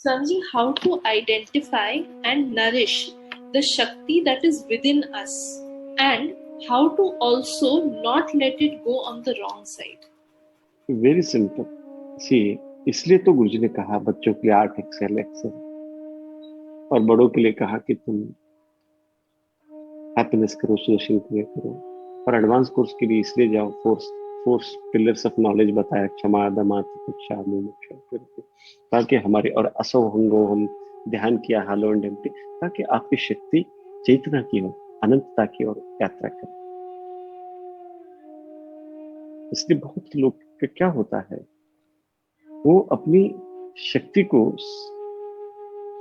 Swamiji, how to identify and nourish the Shakti that is within us, and how to also not let it go on the wrong side. Very simple. See, इसलिए तो गुरुजी ने कहा बच्चों के लिए 8 Excel Excel, और बड़ों के लिए कहा कि तुम हैप्पीनेस करो, सोशल क्रिया करो, और एडवांस कोर्स के लिए इसलिए जाओ, force force pillars of knowledge बताया, क्षमा दमा तितिक्षा मुमुक्षा करके, ताकि हमारे, और असो हंगो हम ध्यान किया हालो एंड एम्प्टी, ताकि आपकी शक्ति चेतना की ओर, अनंतता की ओर यात्रा करे। इसलिए बहुत लोग का क्या होता है, वो अपनी शक्ति को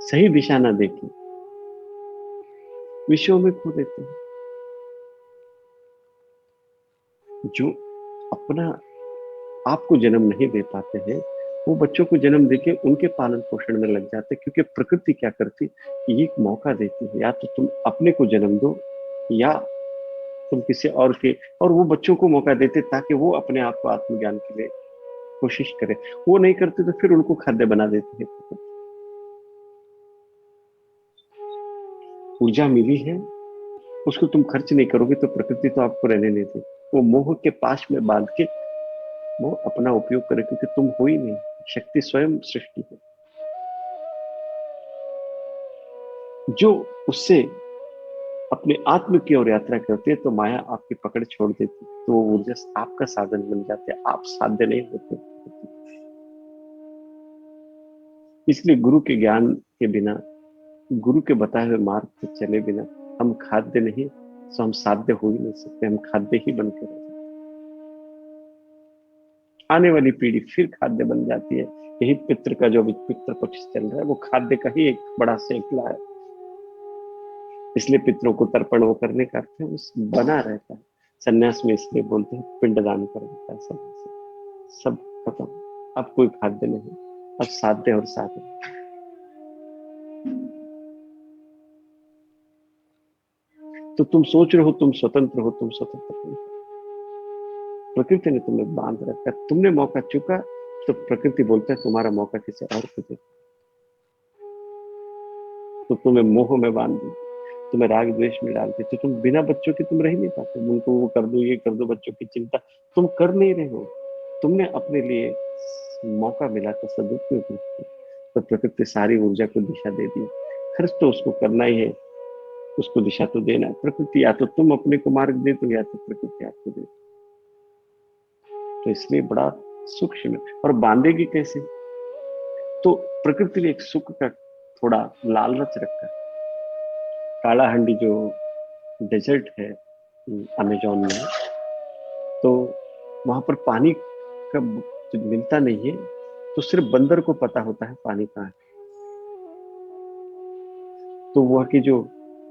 सही दिशा ना देके विषयों में खो देते हैं। जो अपना आपको जन्म नहीं दे पाते हैं, वो बच्चों को जन्म देके उनके पालन पोषण में लग जाते हैं, क्योंकि प्रकृति क्या करती, ये एक मौका देती है, या तो तुम अपने को जन्म दो या तुम किसी और के, और वो बच्चों को मौका देते ताकि वो अपने आप को आत्मज्ञान के लिए कोशिश करें। वो नहीं करते तो फिर उनको खाद्य बना देते हैं। ऊर्जा मिली है, उसको तुम खर्च नहीं करोगे तो प्रकृति तो आपको रहने नहीं देगी। वो मोह के पाश में बांध के वो अपना उपयोग करे, क्योंकि तुम हो ही नहीं, शक्ति स्वयं सृष्टि है। जो उससे अपने आत्म की ओर यात्रा करते हैं तो माया आपकी पकड़ छोड़ देती, तो वो ऊर्जा आपका साधन बन जाते हैं, आप साध्य नहीं होते। इसलिए गुरु के ज्ञान के बिना, गुरु के बताए हुए मार्ग पर चले बिना हम खाद्य नहीं, तो हम साध्य हो ही नहीं सकते, हम खाद्य ही बनकर रह जाते। आने वाली पीढ़ी फिर खाद्य बन जाती है। यही पितृ का जो पितृ पक्ष चल रहा है, वो खाद्य का ही एक बड़ा सैंकड़ा है। इसलिए पितरों को तर्पण वो करने का अर्थ है उस बना रहता है। सन्यास में इसलिए बोलते हैं पिंडदान कर देता है, सब खत्म, अब कोई खाद्य नहीं, अब साध्य और साधन। तो तुम सोच रहे हो तुम स्वतंत्र हो, तुम स्वतंत्र नहीं हो। प्रकृति ने तुम्हें बांध रखा, तुमने मौका चुका तो प्रकृति बोलता है तुम्हारा मौका किसी और को दे, तो तुम्हें मोह में बांध दी, तुम्हें राग द्वेष में डालते, तो तुम बिना बच्चों के तुम रह नहीं पाते। उनको वो कर दो, ये कर दो, बच्चों की चिंता तुम कर नहीं रहे हो। तुमने अपने लिए मौका मिला तो सदुपयोग किया, तो प्रकृति सारी ऊर्जा को दिशा दे दी। खर्च तो उसको करना ही है, उसको दिशा तो देना है। प्रकृति या तो तुम अपने को मार्ग दे दो, या तो प्रकृति आपको दे। तो इसलिए बड़ा सूक्ष्म है। और बांधेगी कैसे, तो प्रकृति ने एक सुख का थोड़ा लालच रखा है। काला हंडी जो डेजर्ट है अमेजोन में, तो वहां पर पानी का मिलता नहीं है, तो सिर्फ बंदर को पता होता है पानी कहाँ है। तो वह की जो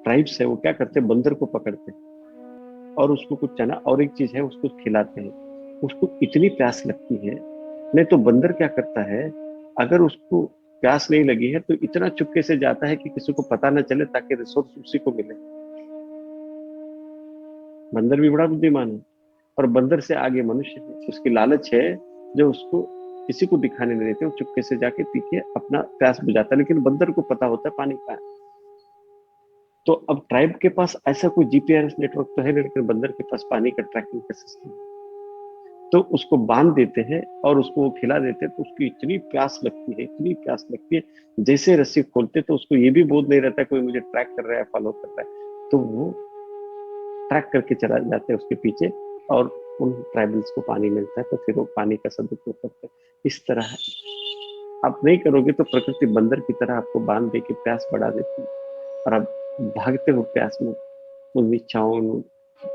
ट्राइब्स है वो क्या करते हैं, बंदर को पकड़ते हैं और उसको कुछ चना और एक चीज है उसको खिलाते हैं। उसको इतनी प्यास लगती है, नहीं तो बंदर क्या करता है, अगर उसको प्यास नहीं लगी है तो इतना चुपके से जाता है कि किसी को पता ना चले, ताकि रिसोर्स उसी को मिले। बंदर भी बड़ा बुद्धिमान है, और बंदर से आगे मनुष्य है, उसकी लालच है जो उसको किसी को दिखाने नहीं देते, वो चुपके से जाके पी के अपना प्यास बुझाता है। लेकिन बंदर को पता होता है पानी कहाँ है। तो अब ट्राइब के पास ऐसा कोई जीपीआरएस नेटवर्क तो है नहीं, लेकिन बंदर के पास पानी का ट्रैकिंग का सिस्टम है। तो उसको बांध देते हैं और उसको वो खिला देते हैं, तो उसको इतनी प्यास लगती है, इतनी प्यास लगती है, जैसे रस्सी खोलते तो उसको ये भी बोध नहीं रहता कोई मुझे ट्रैक कर रहा है, फॉलो कर रहा है। तो वो ट्रैक करके चला जाते हैं उसके पीछे, और उन ट्राइबल्स को पानी मिलता है, तो फिर वो पानी का सदुपयोग करते हैं। इस तरह आप नहीं करोगे तो प्रकृति बंदर की तरह आपको बांध दे के प्यास बढ़ा देती है, और आप भागते हो प्यास में, उन इच्छाओं में,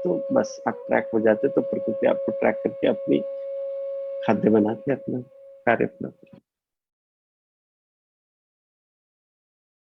तो बस आप ट्रैक हो जाते, तो प्रकृति आपको ट्रैक करके अपनी खाद्य बनाते, अपना कार्य पूरा करते।